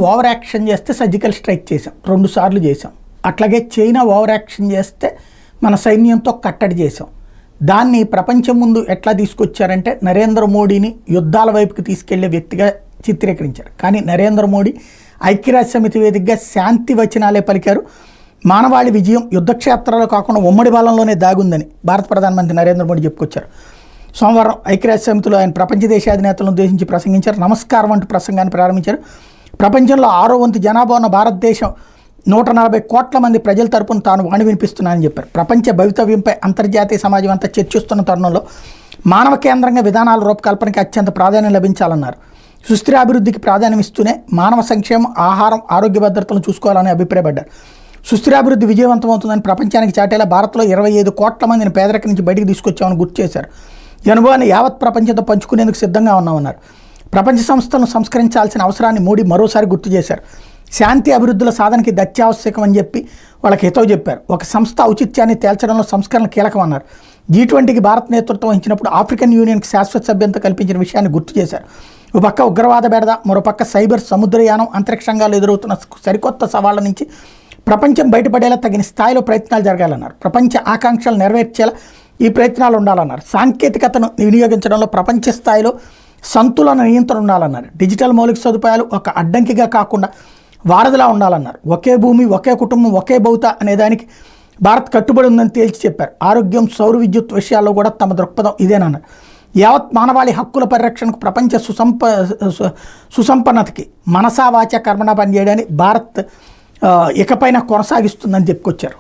Over action చేస్తే surgical strike చేసాం, 2 సార్లు చేసాం. అట్లాగే చైనా ఓవర్ యాక్షన్ చేస్తే మన సైన్యంతో కట్టడి చేసాం. దాన్ని ప్రపంచం ముందు ఎట్లా తీసుకొచ్చారంటే నరేంద్ర మోడీని యుద్ధాల వైపుకి తీసుకెళ్లే వ్యక్తిగా చిత్రీకరించారు. కానీ నరేంద్ర మోడీ ఐక్యరాజ్య సమితి వేదికగా శాంతి వచనాలే పలికారు. మానవాళి విజయం యుద్ధక్షేత్రాల్లో కాకుండా ఉమ్మడి బలంలోనే దాగుందని భారత ప్రధానమంత్రి నరేంద్ర మోడీ చెప్పుకొచ్చారు. సోమవారం ఐక్యరాజ్య సమితిలో ఆయన ప్రపంచ దేశాధినేతలను ఉద్దేశించి ప్రసంగించారు. నమస్కారం అంటూ ప్రసంగాన్ని ప్రారంభించారు. ప్రపంచంలో 6వ వంతు జనాభా ఉన్న భారతదేశం 140 కోట్ల మంది ప్రజల తరపున తాను వాణి వినిపిస్తున్నానని చెప్పారు. ప్రపంచ భవితవ్యంపై అంతర్జాతీయ సమాజం అంతా చర్చిస్తున్న తరుణంలో మానవ కేంద్రంగా విధానాల రూపకల్పనకి అత్యంత ప్రాధాన్యం లభించాలన్నారు. సుస్థిరాభివృద్ధికి ప్రాధాన్యం ఇస్తూనే మానవ సంక్షేమం, ఆహారం, ఆరోగ్య భద్రతలను చూసుకోవాలని అభిప్రాయపడ్డారు. సుస్థిరాభివృద్ధి విజయవంతమవుతుందని ప్రపంచానికి చాటేలా భారత్లో 25 కోట్ల మందిని పేదరికం నుంచి బయటికి తీసుకొచ్చామని గుర్తు చేశారు. ఈ అనుభవాన్ని యావత్ ప్రపంచంతో పంచుకునేందుకు సిద్ధంగా ఉన్నామన్నారు. ప్రపంచ సంస్థలను సంస్కరించాల్సిన అవసరాన్ని మోడీ మరోసారి గుర్తు చేశారు. శాంతి అభివృద్ధుల సాధనకి ఇది అత్యావశ్యకం అని చెప్పి వాళ్ళకి హితవు చెప్పారు. ఒక సంస్థ ఔచిత్యాన్ని తేల్చడంలో సంస్కరణ కీలకమన్నారు. G20కి భారత్ నేతృత్వం వహించినప్పుడు ఆఫ్రికన్ యూనియన్కి శాశ్వత సభ్యత కల్పించిన విషయాన్ని గుర్తు చేశారు. ఒక పక్క ఉగ్రవాద బెడద, మరోపక్క సైబర్, సముద్రయానం, అంతరిక్షంగాలు ఎదురవుతున్న సరికొత్త సవాళ్ల నుంచి ప్రపంచం బయటపడేలా తగిన స్థాయిలో ప్రయత్నాలు జరగాలన్నారు. ప్రపంచ ఆకాంక్షలు నెరవేర్చేలా ఈ ప్రయత్నాలు ఉండాలన్నారు. సాంకేతికతను వినియోగించడంలో ప్రపంచ స్థాయిలో సంతులన నియంత్రణ ఉండాలన్నారు. డిజిటల్ మౌలిక సదుపాయాలు ఒక అడ్డంకిగా కాకుండా వారధిలా ఉండాలన్నారు. ఒకే భూమి, ఒకే కుటుంబం, ఒకే భౌత అనేదానికి భారత్ కట్టుబడి ఉందని తేల్చి చెప్పారు. ఆరోగ్యం, సౌర విద్యుత్ విషయాల్లో కూడా తమ దృక్పథం ఇదేనన్నారు. యావత్ మానవాళి హక్కుల పరిరక్షణకు ప్రపంచ సుసంపన్నతకి మనసా వాచ కర్మణ పనిచేయడాన్ని భారత్ ఇకపైన కొనసాగిస్తుందని చెప్పుకొచ్చారు.